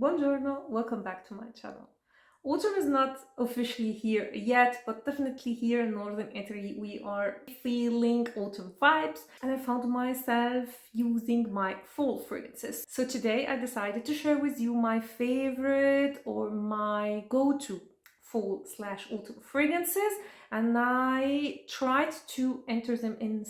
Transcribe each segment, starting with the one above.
Buongiorno, welcome back to my channel. Autumn is not officially here yet, but definitely here in Northern Italy we are feeling autumn vibes, and I found myself using my fall fragrances. So today I decided to share with you my favorite or my go-to fall/autumn fragrances, and I tried to enter them in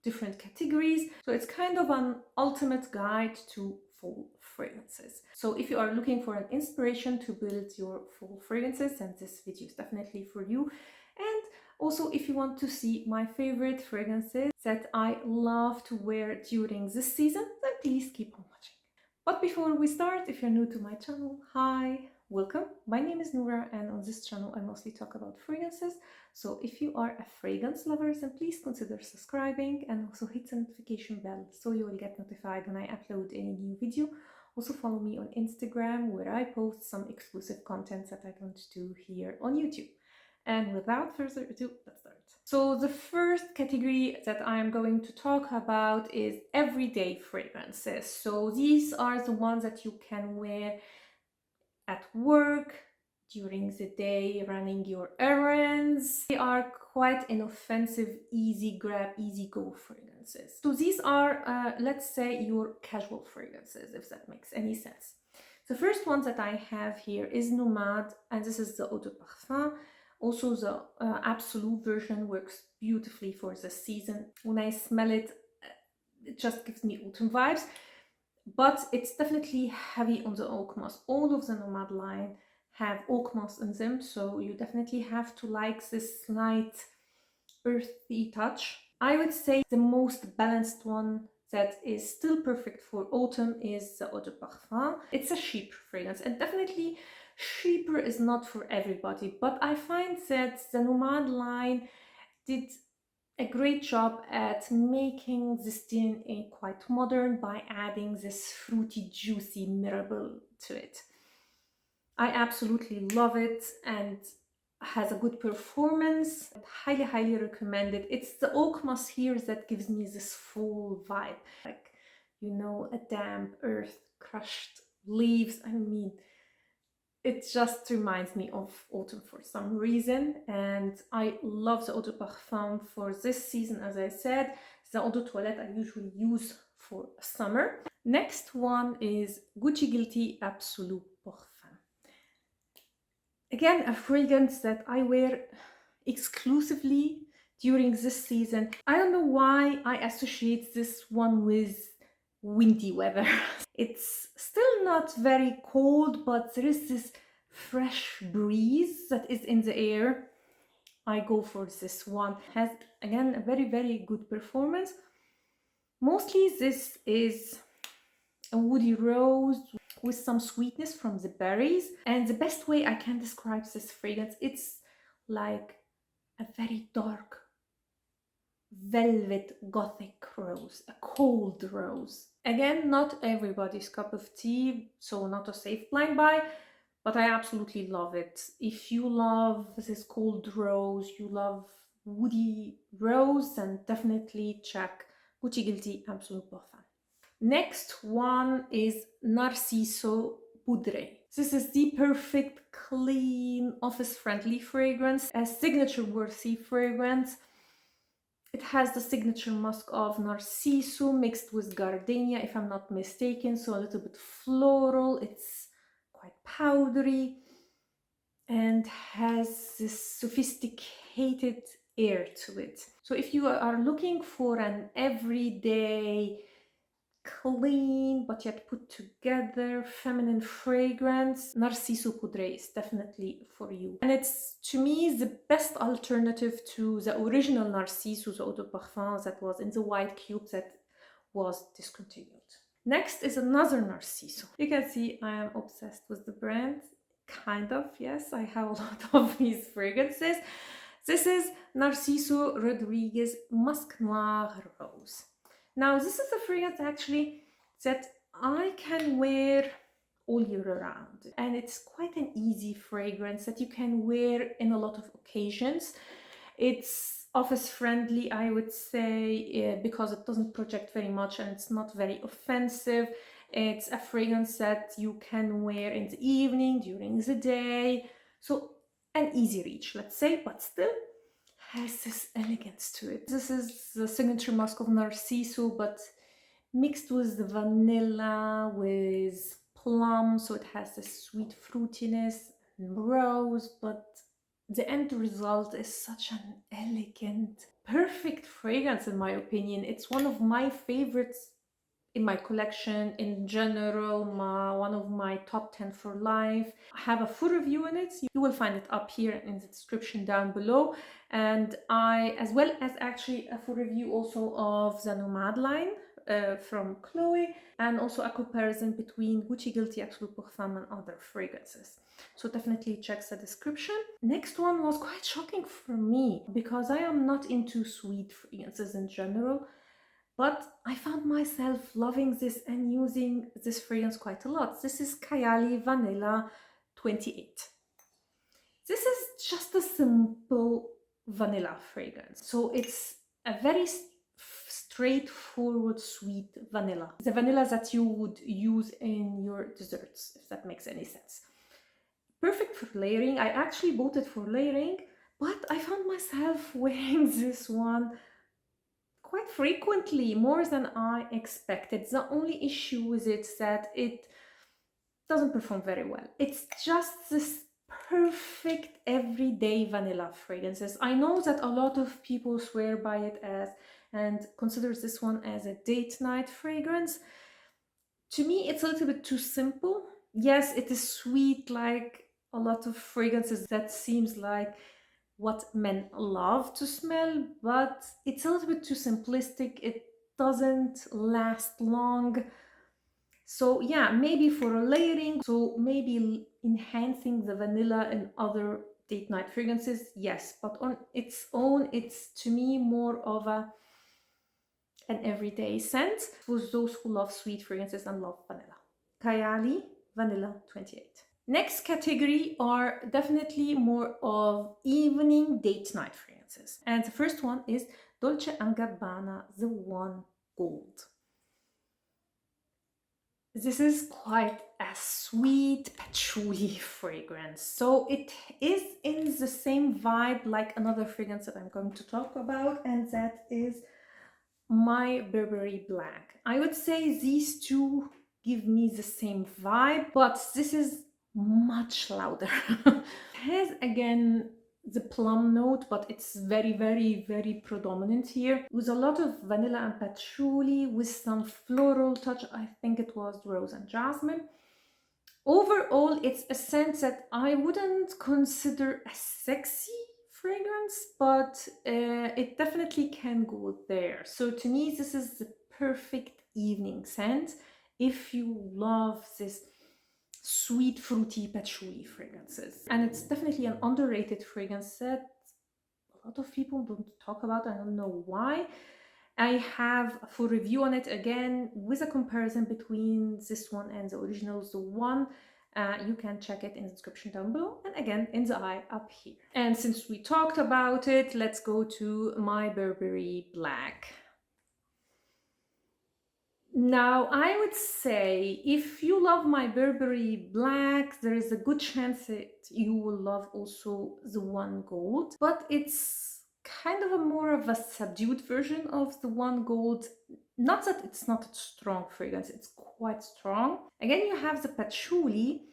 different categories. So it's kind of an ultimate guide to fall fragrances. So if you are looking for an inspiration to build your fall fragrances, then this video is definitely for you. And also if you want to see my favorite fragrances that I love to wear during this season, then please keep on watching. But before we start, if you're new to my channel, hi, welcome. My name is Noor, and on this channel I mostly talk about fragrances. So if you are a fragrance lover, then please consider subscribing and also hit the notification bell so you will get notified when I upload any new video. Also follow me on Instagram, where I post some exclusive content that I don't do here on YouTube. And without further ado, let's start. So the first category that I'm going to talk about is everyday fragrances. So these are the ones that you can wear at work, during the day, running your errands. They are quite inoffensive, easy grab, easy go fragrances. So these are, let's say, your casual fragrances, if that makes any sense. The first one that I have here is Nomade, and this is the eau de parfum. Also, the Absolute version works beautifully for the season. When I smell it, it just gives me autumn vibes. But it's definitely heavy on the oak moss. All of the Nomad line have oak moss in them, so you definitely have to like this light earthy touch. I would say the most balanced one that is still perfect for autumn is the eau de parfum. It's a cheap fragrance, and definitely cheaper is not for everybody, but I find that the Nomad line did a great job at making this DNA quite modern by adding this fruity, juicy mirabelle to it. I absolutely love it, and has a good performance. Highly, highly recommend it. It's the oak moss here that gives me this full vibe, like, you know, a damp earth, crushed leaves. I mean, it just reminds me of autumn for some reason, and I love the eau de parfum for this season. As I said, the eau de toilette I usually use for summer. Next one is Gucci Guilty Absolute Parfum. Again, a fragrance that I wear exclusively during this season. I don't know why I associate this one with windy weather. It's still not very cold, but there is this fresh breeze that is in the air. I go for this one. Has, again, a very, very good performance. Mostly this is a woody rose with some sweetness from the berries. And the best way I can describe this fragrance, it's like a very dark velvet gothic rose, a cold rose. Again, not everybody's cup of tea, so not a safe blind buy, but I absolutely love it. If you love this cold rose, you love woody rose, then definitely check Gucci Guilty Absolute Parfum. Next one is Narciso Poudree. This is the perfect, clean, office-friendly fragrance, a signature-worthy fragrance. It has the signature musk of Narciso mixed with gardenia, if I'm not mistaken, so a little bit floral. It's quite powdery and has this sophisticated air to it. So if you are looking for an everyday, clean but yet put together feminine fragrance, Narciso Poudree is definitely for you. And it's, to me, the best alternative to the original Narciso, the eau de parfum that was in the white cube that was discontinued. Next is another Narciso. You can see I am obsessed with the brand. Kind of, yes, I have a lot of these fragrances. This is Narciso Rodriguez Musc Noir Rose. Now, this is a fragrance actually that I can wear all year around, and it's quite an easy fragrance that you can wear in a lot of occasions. It's office friendly, I would say, because it doesn't project very much and it's not very offensive. It's a fragrance that you can wear in the evening, during the day. So an easy reach, let's say, but still has this elegance to it. This is the signature musk of Narciso, but mixed with the vanilla, with plum, so it has this sweet fruitiness and rose, but the end result is such an elegant, perfect fragrance in my opinion. It's one of my favorites in my collection in general, one of my top 10 for life. I have a full review on it. You will find it up here in the description down below. And as well as actually a full review also of the Nomade line from Chloe, and also a comparison between Gucci Guilty Absolute pour Femme and other fragrances. So definitely check the description. Next one was quite shocking for me because I am not into sweet fragrances in general. But I found myself loving this and using this fragrance quite a lot. This is Kayali Vanilla 28. This is just a simple vanilla fragrance. So it's a very straightforward sweet vanilla. The vanilla that you would use in your desserts, if that makes any sense. Perfect for layering. I actually bought it for layering, but I found myself wearing this one quite frequently, more than I expected. The only issue with it is that it doesn't perform very well. It's just this perfect everyday vanilla fragrances. I know that a lot of people swear by it as and considers this one as a date night fragrance. To me, it's a little bit too simple. Yes, it is sweet like a lot of fragrances that seems like what men love to smell, but it's a little bit too simplistic. It doesn't last long. So yeah, maybe for a layering, so maybe enhancing the vanilla and other date night fragrances, yes, but on its own, it's to me more of an everyday scent for those who love sweet fragrances and love vanilla. Kayali Vanilla 28. Next category are definitely more of evening date night fragrances. And the first one is Dolce & Gabbana The One Gold. This is quite a sweet patchouli fragrance. So it is in the same vibe like another fragrance that I'm going to talk about, and that is my Burberry Black. I would say these two give me the same vibe, but this is much louder. It has again the plum note, but it's very predominant here, with a lot of vanilla and patchouli, with some floral touch. I think it was rose and jasmine. Overall, it's a scent that I wouldn't consider a sexy fragrance, but it definitely can go there. So to me, this is the perfect evening scent if you love this sweet fruity patchouli fragrances. And it's definitely an underrated fragrance that a lot of people don't talk about. I don't know why. I have a full review on it again with a comparison between this one and the originals, the one. You can check it in the description down below, and again in the eye up here. And since we talked about it, let's go to my Burberry Black. Now, I would say if you love my Burberry Black, there is a good chance that you will love also the One Gold, but it's kind of a more of a subdued version of the One Gold. Not that it's not a strong fragrance, it's quite strong. Again, you have the patchouli,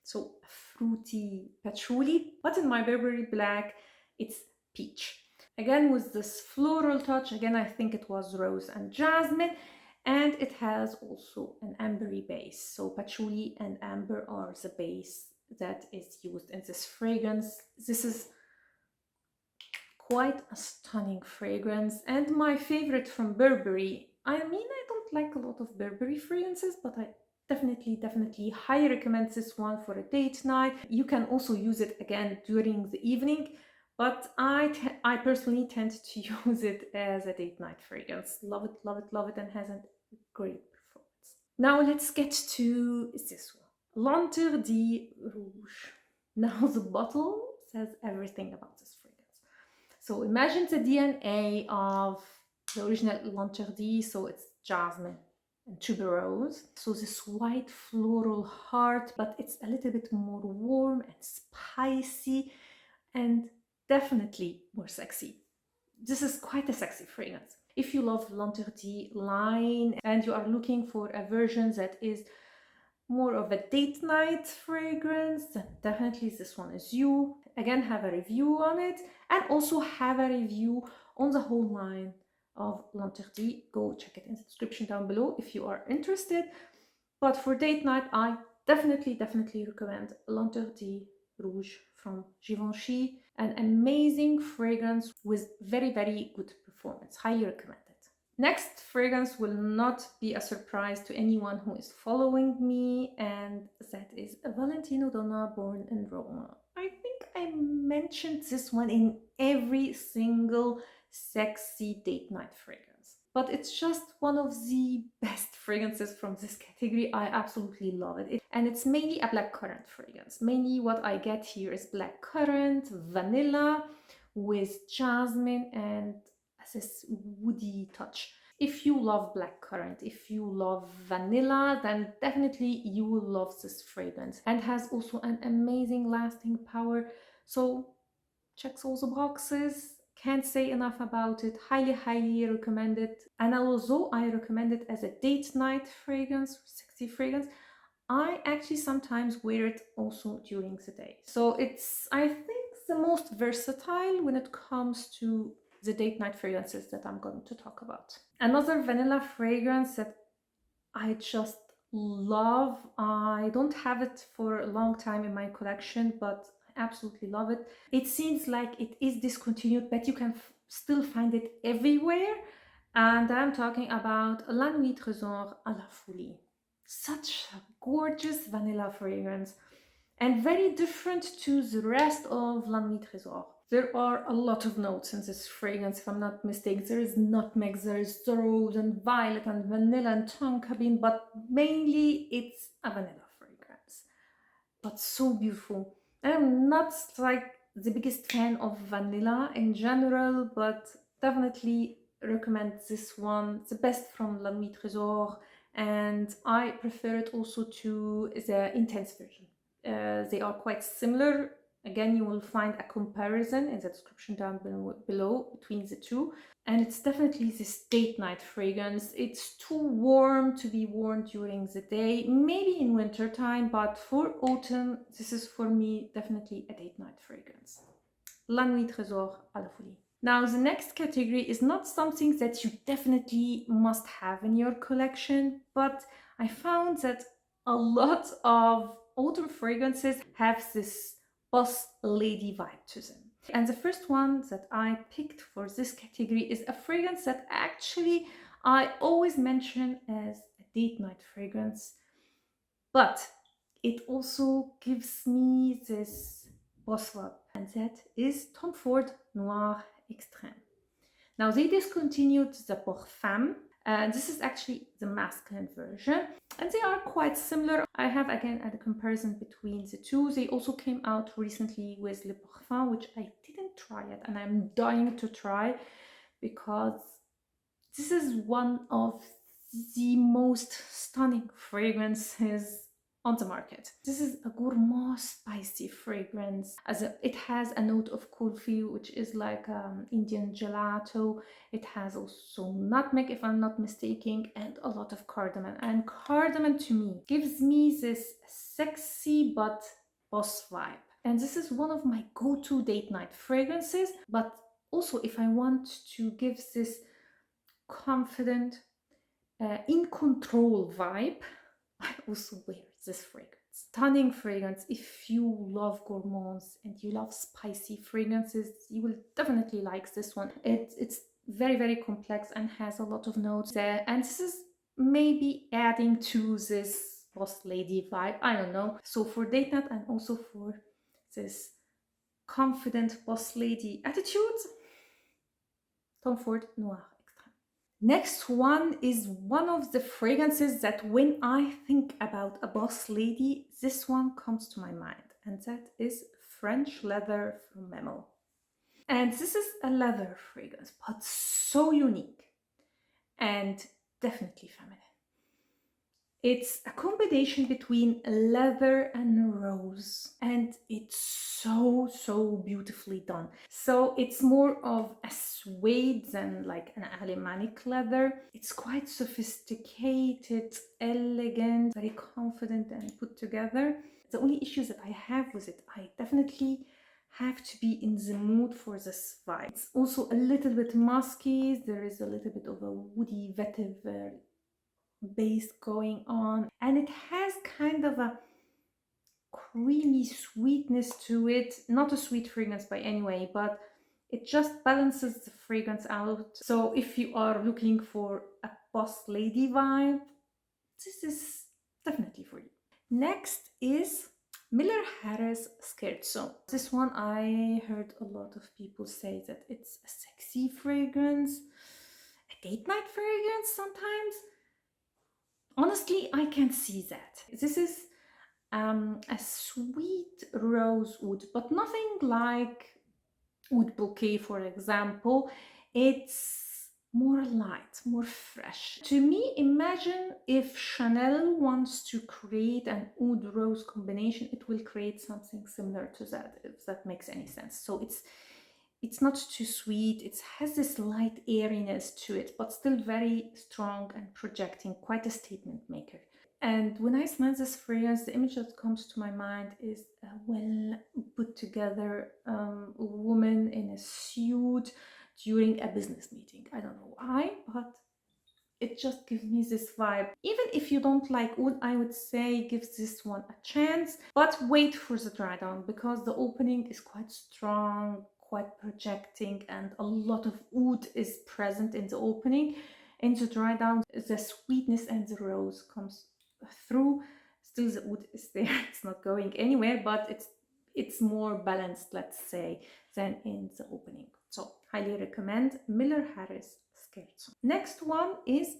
so fruity patchouli, but in my Burberry Black, it's peach. Again, with this floral touch, again, I think it was rose and jasmine. And it has also an ambery base. So patchouli and amber are the base that is used in this fragrance. This is quite a stunning fragrance and my favorite from Burberry. I mean, I don't like a lot of Burberry fragrances, but I definitely highly recommend this one for a date night. You can also use it again during the evening, but I personally tend to use it as a date night fragrance. Love it, and has a great performance. Now let's get to this one, L'Interdit Rouge. Now the bottle says everything about this fragrance. So imagine the DNA of the original L'Interdit, so it's jasmine, and tuberose. So this white floral heart, but it's a little bit more warm and spicy and definitely more sexy. This is quite a sexy fragrance. If you love L'Interdit line and you are looking for a version that is more of a date night fragrance, then definitely this one is you. Again, have a review on it and also have a review on the whole line of L'Interdit. Go check it in the description down below if you are interested. But for date night, I definitely recommend L'Interdit Rouge from Givenchy. An amazing fragrance with very good performance. Highly recommend it. Next fragrance will not be a surprise to anyone who is following me, and that is Valentino Donna Born in Roma. I think I mentioned this one in every single sexy date night fragrance, but it's just one of the best fragrances from this category. I absolutely love it. And it's mainly a blackcurrant fragrance. Mainly what I get here is blackcurrant, vanilla with jasmine and this woody touch. If you love blackcurrant, if you love vanilla, then definitely you will love this fragrance, and has also an amazing lasting power. So checks all the boxes. Can't say enough about it. Highly recommend it. And although I recommend it as a date night fragrance, sexy fragrance, I actually sometimes wear it also during the day. So it's, I think, the most versatile when it comes to the date night fragrances that I'm going to talk about. Another vanilla fragrance that I just love. I don't have it for a long time in my collection, but I absolutely love it. It seems like it is discontinued, but you can still find it everywhere. And I'm talking about La Nuit Tresor à la Folie. Such a gorgeous vanilla fragrance and very different to the rest of La Nuit Tresor. There are a lot of notes in this fragrance, if I'm not mistaken. There is nutmeg, there is rose and violet and vanilla and tonka bean, but mainly it's a vanilla fragrance. But so beautiful. And I'm not like the biggest fan of vanilla in general, but definitely recommend this one. It's the best from La Nuit Tresor, and I prefer it also to the intense version. They are quite similar. Again, you will find a comparison in the description down below between the two. And it's definitely this date night fragrance. It's too warm to be worn during the day, maybe in winter time, but for autumn, this is for me definitely a date night fragrance. La Nuit Tresor à la Folie. Now, the next category is not something that you definitely must have in your collection, but I found that a lot of autumn fragrances have this boss lady vibe to them. And the first one that I picked for this category is a fragrance that actually I always mention as a date night fragrance, but it also gives me this boss vibe, and that is Tom Ford Noir Extreme. Now, they discontinued the Femme, and this is actually the masculine version, and they are quite similar. I have again a comparison between the two. They also came out recently with Le Parfum, which I didn't try yet, and I'm dying to try because this is one of the most stunning fragrances on the market. This is a gourmand spicy fragrance. It has a note of kulfi, which is like Indian gelato. It has also nutmeg, if I'm not mistaken, and a lot of cardamom. And cardamom to me gives me this sexy but boss vibe. And this is one of my go-to date night fragrances. But also, if I want to give this confident, in control vibe, I also wear this fragrance. Stunning fragrance. If you love gourmands and you love spicy fragrances, you will definitely like this one. It's very complex and has a lot of notes there, and this is maybe adding to this boss lady vibe, I don't know. So for date night and also for this confident boss lady attitude, Tom Ford Noir. Next one is one of the fragrances that when I think about a boss lady, this one comes to my mind, and that is French Leather from Memo. And this is a leather fragrance, but so unique and definitely feminine. It's a combination between leather and rose, and it's so beautifully done. So it's more of a suede than like an Alemannic leather. It's quite sophisticated, elegant, very confident and put together. The only issues that I have with it, I definitely have to be in the mood for this vibe. It's also a little bit musky. There is a little bit of a woody vetiver base going on, and it has kind of a creamy sweetness to it. Not a sweet fragrance by any way, but it just balances the fragrance out. So if you are looking for a boss lady vibe, this is definitely for you. Next is Miller Harris Scherzo. This one, I heard a lot of people say that it's a sexy fragrance, a date night fragrance sometimes. Honestly, I can see that. This is a sweet rose wood, but nothing like wood bouquet, for example. It's more light, more fresh. To me, imagine if Chanel wants to create an oud rose combination, it will create something similar to that, if that makes any sense. So it's not too sweet, it has this light airiness to it, but still very strong and projecting, quite a statement maker. And when I smell this fragrance, the image that comes to my mind is a well put together woman in a suit during a business meeting. I don't know why, but it just gives me this vibe. Even if you don't like oud, I would say give this one a chance, but wait for the dry down, because the opening is quite strong, quite projecting, and a lot of oud is present in the opening. In the dry down, the sweetness and the rose comes through. Still the oud is there, it's not going anywhere, but it's more balanced, let's say, than in the opening. So highly recommend Miller Harris Scherzo. Next one is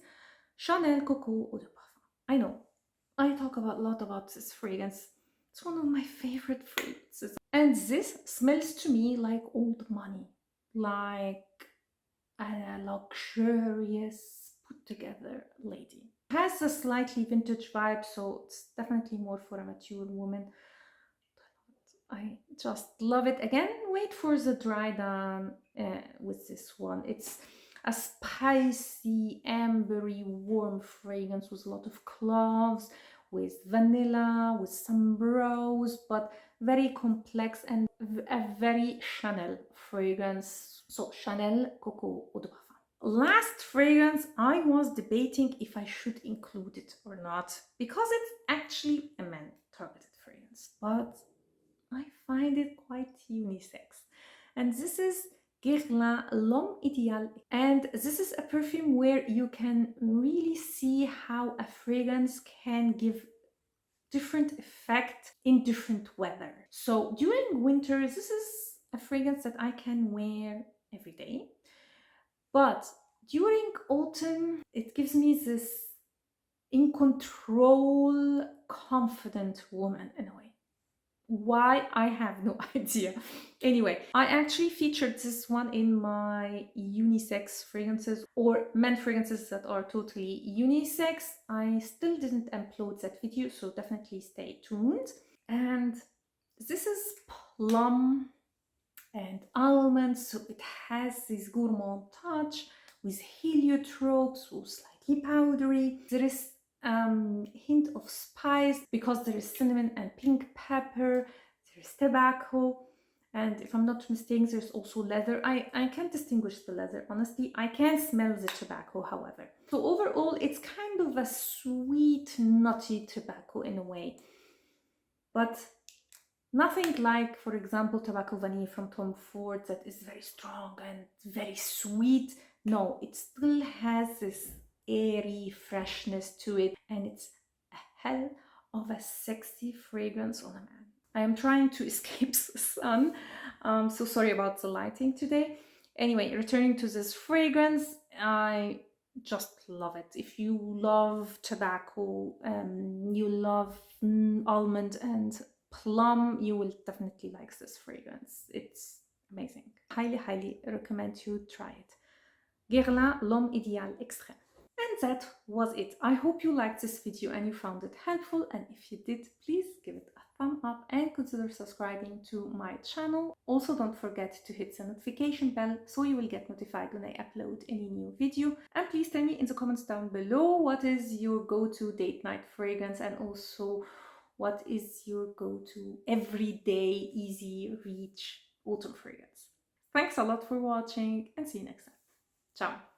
Chanel Coco Eau de Parfum. I know I talk a lot about this fragrance. It's one of my favorite fragrances, and this smells to me like old money, like a luxurious put together lady. It has a slightly vintage vibe, so it's definitely more for a mature woman. I just love it. Again, wait for the dry down with this one. It's a spicy, ambery, warm fragrance with a lot of cloves, with vanilla, with some rose, but very complex and a very Chanel fragrance. So Chanel Coco Eau de Parfum. Last fragrance, I was debating if I should include it or not, because it's actually a man targeted fragrance, but I find it quite unisex. And this is Guerlain L'Homme Idéal. And this is a perfume where you can really see how a fragrance can give different effect in different weather. So during winter, this is a fragrance that I can wear every day. But during autumn, it gives me this in control, confident woman in a way. Why? I have no idea. Anyway, I actually featured this one in my unisex fragrances, or men fragrances that are totally unisex. I still didn't upload that video, so definitely stay tuned. And this is plum and almonds, so it has this gourmand touch with heliotropes, so slightly powdery. There is hint of spice because there is cinnamon and pink pepper. There is tobacco, and if I'm not mistaken, there's also leather. I can't distinguish the leather, honestly. I can smell the tobacco, however. So overall, it's kind of a sweet, nutty tobacco in a way, but nothing like, for example, Tobacco Vanille from Tom Ford that is very strong and very sweet. No, it still has this airy freshness to it, and it's a hell of a sexy fragrance on a man. I am trying to escape the sun, so sorry about the lighting today. Anyway, returning to this fragrance, I just love it. If you love tobacco, you love almond and plum, you will definitely like this fragrance. It's amazing. Highly recommend you try it. Guerlain L'Homme Idéal Extrême. And that was it. I hope you liked this video and you found it helpful, and if you did, please give it a thumb up and consider subscribing to my channel. Also, don't forget to hit the notification bell so you will get notified when I upload any new video. And please tell me in the comments down below what is your go-to date night fragrance, and also what is your go-to everyday easy reach autumn fragrance. Thanks a lot for watching and see you next time. Ciao!